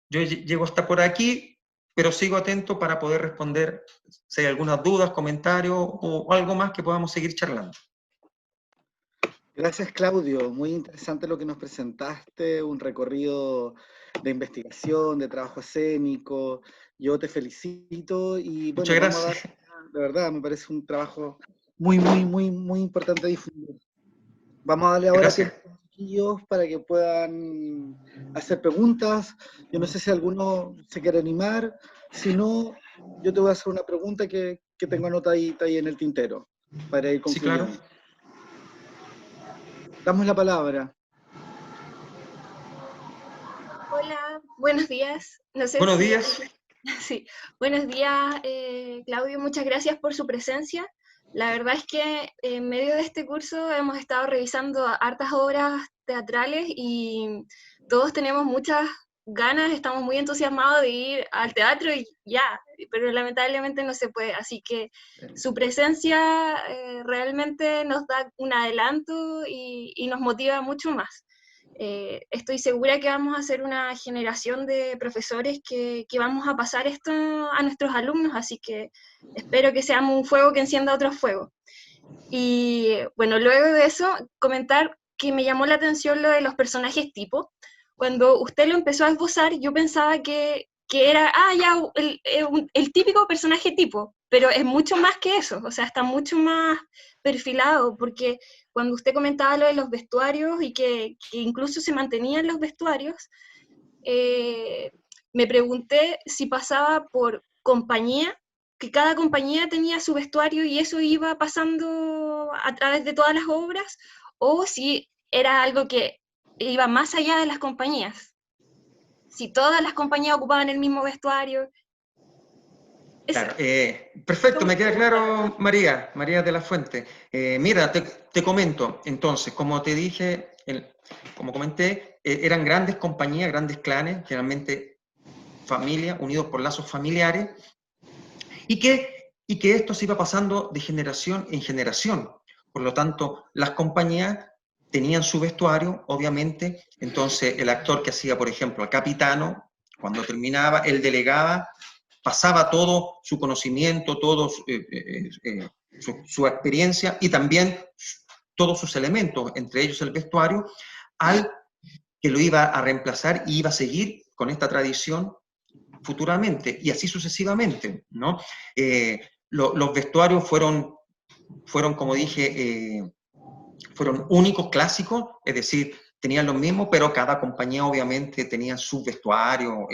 yo llego hasta por aquí, pero sigo atento para poder responder si hay algunas dudas, comentarios o algo más que podamos seguir charlando. Gracias, Claudio. Muy interesante lo que nos presentaste, un recorrido de investigación, de trabajo escénico. Yo te felicito y bueno, Muchas vamos a gracias. dar, de verdad, me parece un trabajo muy importante difundir. Vamos a darle ahora Gracias. tiempo a los chiquillos para que puedan hacer preguntas. Yo no sé si alguno se quiere animar. Si no, yo te voy a hacer una pregunta que tengo anotadita ahí en el tintero para ir Sí, claro. concluyendo. Damos la palabra. Hola, buenos días. No sé Buenos si... días. Sí, buenos días, Claudio. Muchas gracias por su presencia. La verdad es que en medio de este curso hemos estado revisando hartas obras teatrales y todos tenemos muchas ganas, estamos muy entusiasmados de ir al teatro y ya, pero lamentablemente no se puede. Así que su presencia realmente nos da un adelanto y nos motiva mucho más. Estoy segura que vamos a ser una generación de profesores que vamos a pasar esto a nuestros alumnos, así que espero que seamos un fuego que encienda otro fuego. Y bueno, luego de eso, comentar que me llamó la atención lo de los personajes tipo. Cuando usted lo empezó a esbozar, yo pensaba que era, ya, el típico personaje tipo, pero es mucho más que eso, o sea, está mucho más perfilado, porque cuando usted comentaba lo de los vestuarios y que incluso se mantenían los vestuarios, me pregunté si pasaba por compañía, que cada compañía tenía su vestuario y eso iba pasando a través de todas las obras, o si era algo que iba más allá de las compañías. Si todas las compañías ocupaban el mismo vestuario. Claro, perfecto, me queda claro, Eso. María de la Fuente. Mira, te comento, entonces, como te dije, como comenté, eran grandes compañías, grandes clanes, generalmente familias, unidos por lazos familiares, y que esto se iba pasando de generación en generación. Por lo tanto, las compañías tenían su vestuario, obviamente, entonces el actor que hacía, por ejemplo, al capitano, cuando terminaba, él delegaba, pasaba todo su conocimiento, todo su experiencia y también todos sus elementos, entre ellos el vestuario, al que lo iba a reemplazar y iba a seguir con esta tradición futuramente, y así sucesivamente, ¿no? Los vestuarios fueron, como dije, fueron únicos, clásicos, es decir, tenían los mismos, pero cada compañía obviamente tenía su vestuario,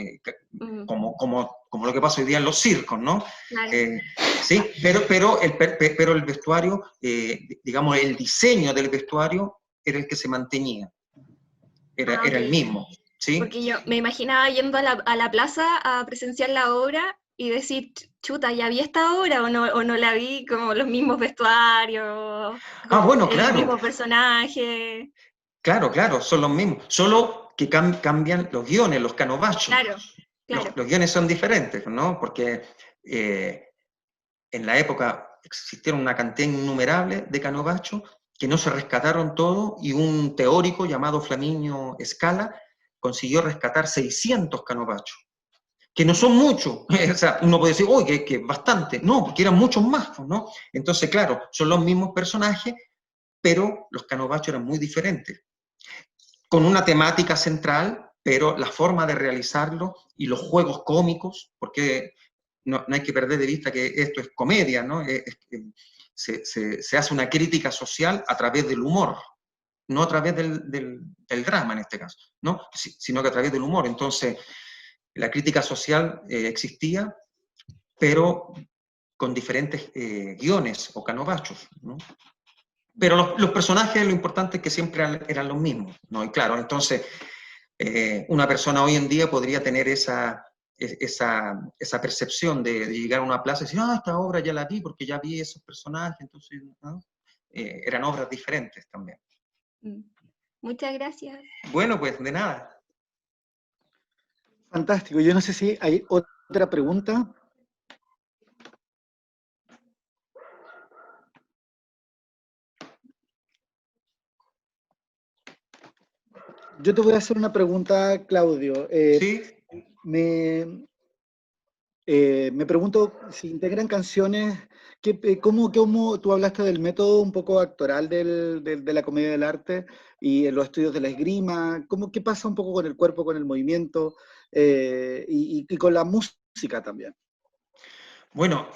como lo que pasa hoy día en los circos, ¿no? Claro. Sí, pero el vestuario, digamos, el diseño del vestuario era el que se mantenía, era el mismo, ¿sí? Porque yo me imaginaba yendo a la plaza a presenciar la obra y decir, chuta, ¿ya vi esta obra o no la vi? Como los mismos vestuarios, Bueno, el claro. mismo personaje. Claro, son los mismos, solo que cambian los guiones, los canovachos. Claro. Los guiones son diferentes, ¿no? Porque en la época existieron una cantidad innumerable de canovachos que no se rescataron todos, y un teórico llamado Flaminio Scala consiguió rescatar 600 canovachos, que no son muchos. O sea, uno puede decir, uy, que bastante. No, porque eran muchos más, ¿no? Entonces, claro, son los mismos personajes, pero los canovachos eran muy diferentes, con una temática central, pero la forma de realizarlo y los juegos cómicos, porque no hay que perder de vista que esto es comedia, ¿no? Se hace una crítica social a través del humor, no a través del drama en este caso, ¿no? Sino que a través del humor. Entonces, La crítica social existía, pero con diferentes guiones o canovachos, ¿no? Pero los personajes, lo importante es que siempre eran los mismos, ¿no? Y claro, entonces, una persona hoy en día podría tener esa percepción de llegar a una plaza y decir, esta obra ya la vi porque ya vi esos personajes, entonces, ¿no? Eran obras diferentes también. Muchas gracias. Bueno, pues de nada. Fantástico. Yo no sé si hay otra pregunta. Yo te voy a hacer una pregunta, Claudio. Sí. Me pregunto si integran canciones, ¿cómo tú hablaste del método un poco actoral de la comedia del arte y en los estudios de la esgrima? ¿Qué pasa un poco con el cuerpo, con el movimiento y con la música también? Bueno,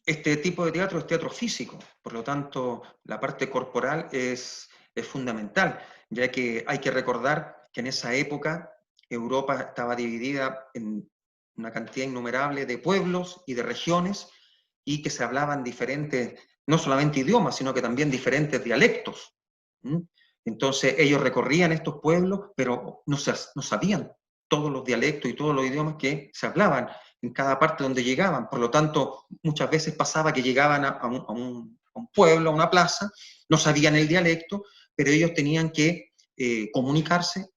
este tipo de teatro es teatro físico, por lo tanto, la parte corporal es fundamental, ya que hay que recordar que en esa época Europa estaba dividida en una cantidad innumerable de pueblos y de regiones, y que se hablaban diferentes, no solamente idiomas, sino que también diferentes dialectos. Entonces ellos recorrían estos pueblos, pero no sabían todos los dialectos y todos los idiomas que se hablaban en cada parte donde llegaban. Por lo tanto, muchas veces pasaba que llegaban a un pueblo, a una plaza, no sabían el dialecto, pero ellos tenían que comunicarse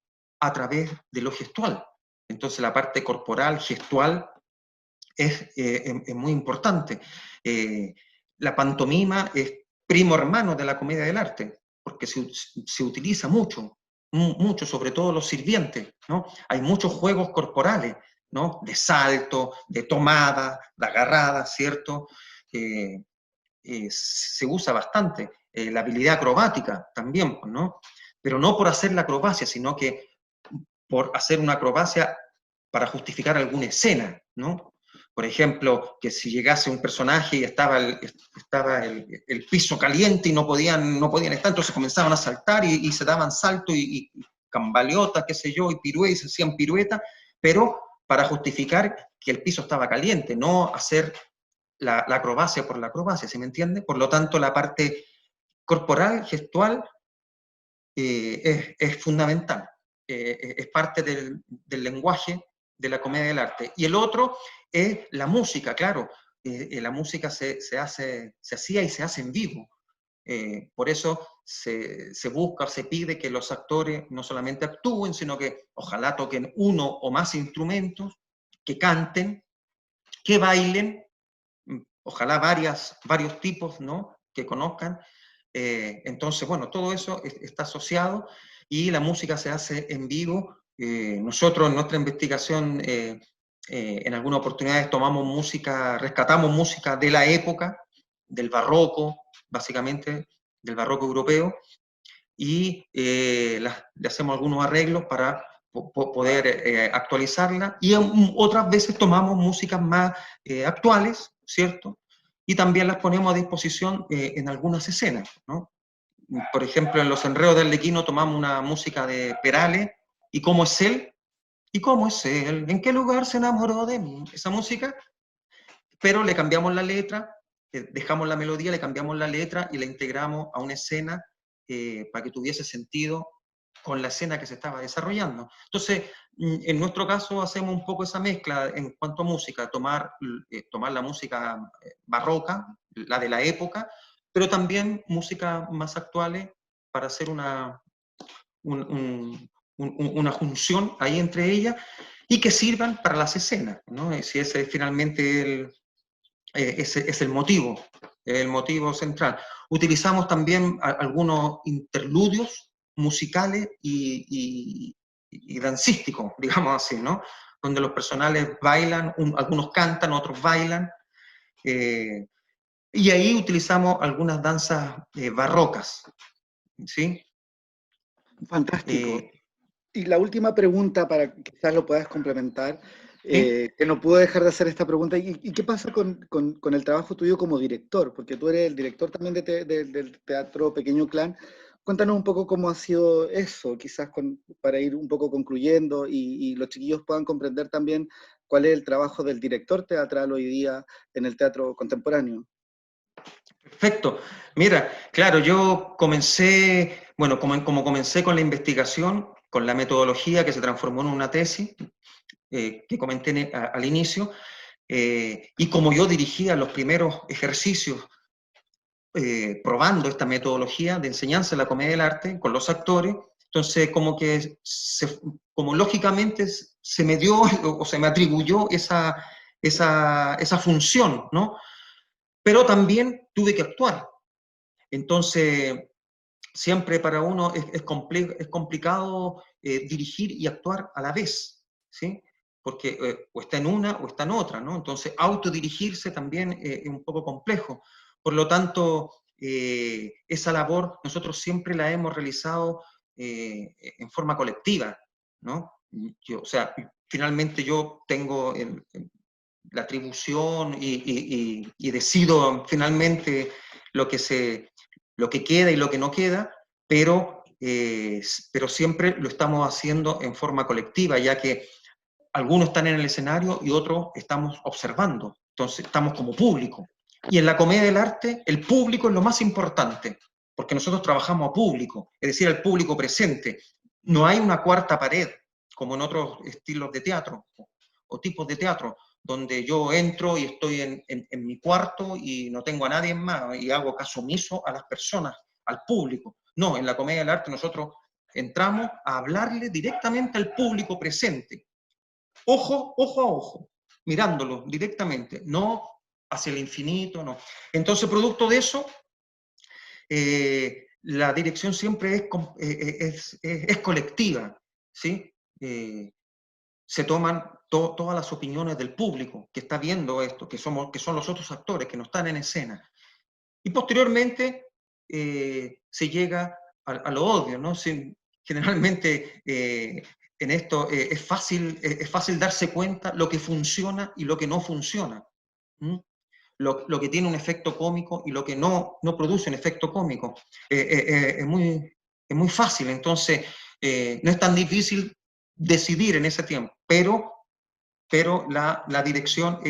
a través de lo gestual. Entonces la parte corporal, gestual, es muy importante. La pantomima es primo hermano de la comedia del arte, porque se utiliza mucho, sobre todo los sirvientes, ¿no? Hay muchos juegos corporales, ¿no? De salto, de tomada, de agarrada, ¿cierto? Se usa bastante. La habilidad acrobática también, ¿no? Pero no por hacer la acrobacia, sino que por hacer una acrobacia para justificar alguna escena, ¿no? Por ejemplo, que si llegase un personaje y estaba el piso caliente y no podían estar, entonces comenzaban a saltar y se daban saltos y cambaleotas, qué sé yo, y piruetas, y se hacían piruetas, pero para justificar que el piso estaba caliente, no hacer la acrobacia por la acrobacia, ¿sí me entiende? Por lo tanto, la parte corporal, gestual, es fundamental, es parte del lenguaje de la comedia del arte. Y el otro es la música, claro. La música se hacía y se hace en vivo. Por eso se busca, se pide que los actores no solamente actúen, sino que ojalá toquen uno o más instrumentos, que canten, que bailen, ojalá varios tipos, ¿no? Que conozcan. Entonces, bueno, todo eso está asociado y la música se hace en vivo. Nosotros en nuestra investigación en algunas oportunidades tomamos música, rescatamos música de la época, del barroco, básicamente, del barroco europeo, y le hacemos algunos arreglos para poder actualizarla, y otras veces tomamos músicas más actuales, ¿cierto? Y también las ponemos a disposición en algunas escenas, ¿no? Por ejemplo, en Los Enredos del Arlequino tomamos una música de Perales, ¿y cómo es él? ¿Y cómo es él? ¿En qué lugar se enamoró de mí? Esa música, pero le cambiamos la letra, dejamos la melodía, le cambiamos la letra y la integramos a una escena para que tuviese sentido con la escena que se estaba desarrollando. Entonces, en nuestro caso hacemos un poco esa mezcla en cuanto a música, tomar la música barroca, la de la época, pero también música más actuales para hacer una función ahí entre ellas y que sirvan para las escenas, ¿no? Si ese es finalmente ese es el motivo central. Utilizamos también algunos interludios musicales y dancísticos, digamos así, ¿no? Donde los personajes bailan, algunos cantan, otros bailan, y ahí utilizamos algunas danzas barrocas, ¿sí? Fantástico. Y la última pregunta, para que quizás lo puedas complementar, ¿sí? que no puedo dejar de hacer esta pregunta, ¿y qué pasa con el trabajo tuyo como director? Porque tú eres el director también del Teatro Pequeño Clan. Cuéntanos un poco cómo ha sido eso, quizás para ir un poco concluyendo y los chiquillos puedan comprender también cuál es el trabajo del director teatral hoy día en el teatro contemporáneo. Perfecto. Mira, claro, yo comencé, bueno, como comencé con la investigación, con la metodología que se transformó en una tesis, que comenté al inicio, y como yo dirigía los primeros ejercicios probando esta metodología de enseñanza de la comedia del arte con los actores, entonces como que como lógicamente se me dio o se me atribuyó esa función, ¿no? Pero también tuve que actuar. Entonces, siempre para uno es complicado dirigir y actuar a la vez, ¿sí? Porque o está en una o está en otra, ¿no? Entonces, autodirigirse también es un poco complejo. Por lo tanto, esa labor nosotros siempre la hemos realizado en forma colectiva, ¿no? O sea, finalmente yo tengo la atribución y decido finalmente lo que queda y lo que no queda, pero siempre lo estamos haciendo en forma colectiva, ya que algunos están en el escenario y otros estamos observando, entonces estamos como público. Y en la comedia del arte, el público es lo más importante, porque nosotros trabajamos a público, es decir, al público presente. No hay una cuarta pared, como en otros estilos de teatro o tipos de teatro, donde yo entro y estoy en mi cuarto y no tengo a nadie más y hago caso omiso a las personas, al público. No, en la comedia del arte nosotros entramos a hablarle directamente al público presente, ojo a ojo, mirándolo directamente, no hacia el infinito, no. Entonces, producto de eso, la dirección siempre es colectiva, ¿sí? Se toman todas las opiniones del público que está viendo esto, que son los otros actores que no están en escena. Y posteriormente se llega a lo obvio, ¿no? Generalmente en esto es fácil darse cuenta lo que funciona y lo que no funciona. Lo que tiene un efecto cómico y lo que no produce un efecto cómico. Es muy fácil, entonces no es tan difícil decidir en ese tiempo, pero la dirección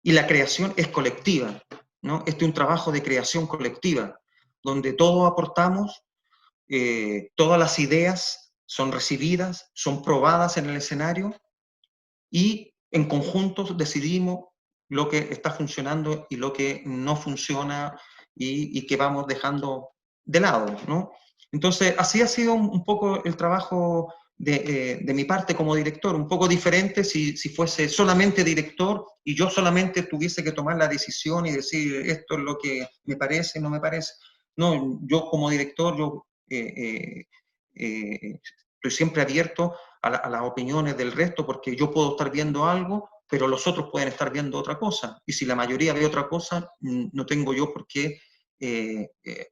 y la creación es colectiva, ¿no? Este es un trabajo de creación colectiva, donde todos aportamos, todas las ideas son recibidas, son probadas en el escenario y en conjunto decidimos lo que está funcionando y lo que no funciona y que vamos dejando de lado, ¿no? Entonces, así ha sido un poco el trabajo de mi parte como director, un poco diferente si fuese solamente director y yo solamente tuviese que tomar la decisión y decir esto es lo que me parece, no me parece. No, yo como director, yo estoy siempre abierto a las opiniones del resto porque yo puedo estar viendo algo, pero los otros pueden estar viendo otra cosa. Y si la mayoría ve otra cosa, no tengo yo por qué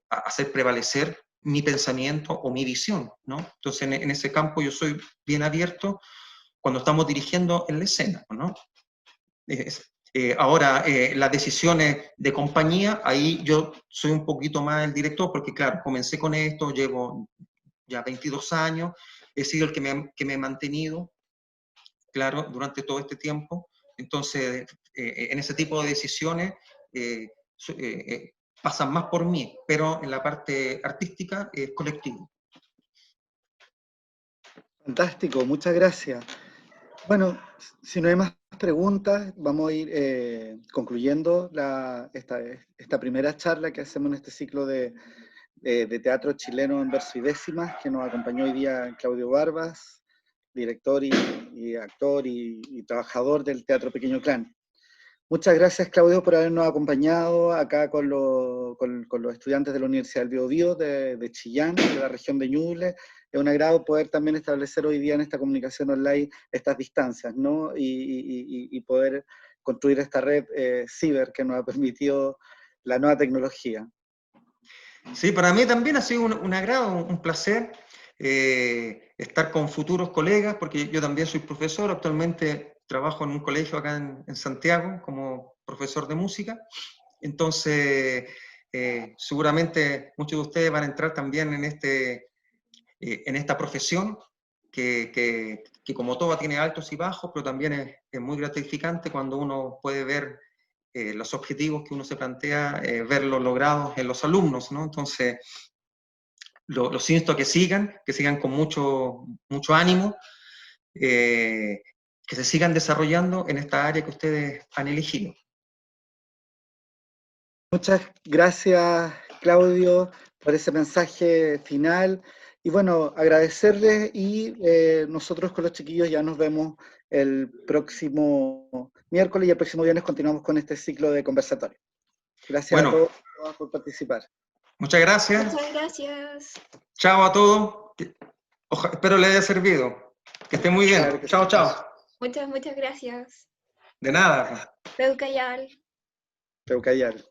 hacer prevalecer mi pensamiento o mi visión, ¿no? Entonces, en ese campo yo soy bien abierto cuando estamos dirigiendo en la escena, ¿no? Ahora, las decisiones de compañía, ahí yo soy un poquito más el director, porque claro, comencé con esto, llevo ya 22 años, he sido el que me he mantenido, claro, durante todo este tiempo. Entonces, en ese tipo de decisiones, pasan más por mí, pero en la parte artística es colectivo. Fantástico, muchas gracias. Bueno, si no hay más preguntas, vamos a ir concluyendo esta primera charla que hacemos en este ciclo de teatro chileno en verso y décimas, que nos acompañó hoy día Claudio Barbas, director y actor y trabajador del Teatro Pequeño Clan. Muchas gracias, Claudio, por habernos acompañado acá con los estudiantes de la Universidad del Biobío de Chillán, de la región de Ñuble. Es un agrado poder también establecer hoy día en esta comunicación online estas distancias, ¿no? Y poder construir esta red ciber que nos ha permitido la nueva tecnología. Sí, para mí también ha sido un agrado, un placer estar con futuros colegas, porque yo también soy profesor, actualmente trabajo en un colegio acá en Santiago como profesor de música, entonces seguramente muchos de ustedes van a entrar también en esta profesión que como todo tiene altos y bajos, pero también es muy gratificante cuando uno puede ver los objetivos que uno se plantea, verlos logrados en los alumnos, ¿no? Entonces, los insto a que sigan con mucho ánimo, que se sigan desarrollando en esta área que ustedes han elegido. Muchas gracias, Claudio, por ese mensaje final. Y bueno, agradecerles y nosotros con los chiquillos ya nos vemos el próximo miércoles y el próximo viernes continuamos con este ciclo de conversatorio. Gracias a Bueno, todos por participar. muchas gracias. Muchas gracias. Chao a todos. Espero les haya servido. Que estén muy bien. Claro que Chao, sí. chao. Muchas gracias. De nada. Peucayal. Peucayal.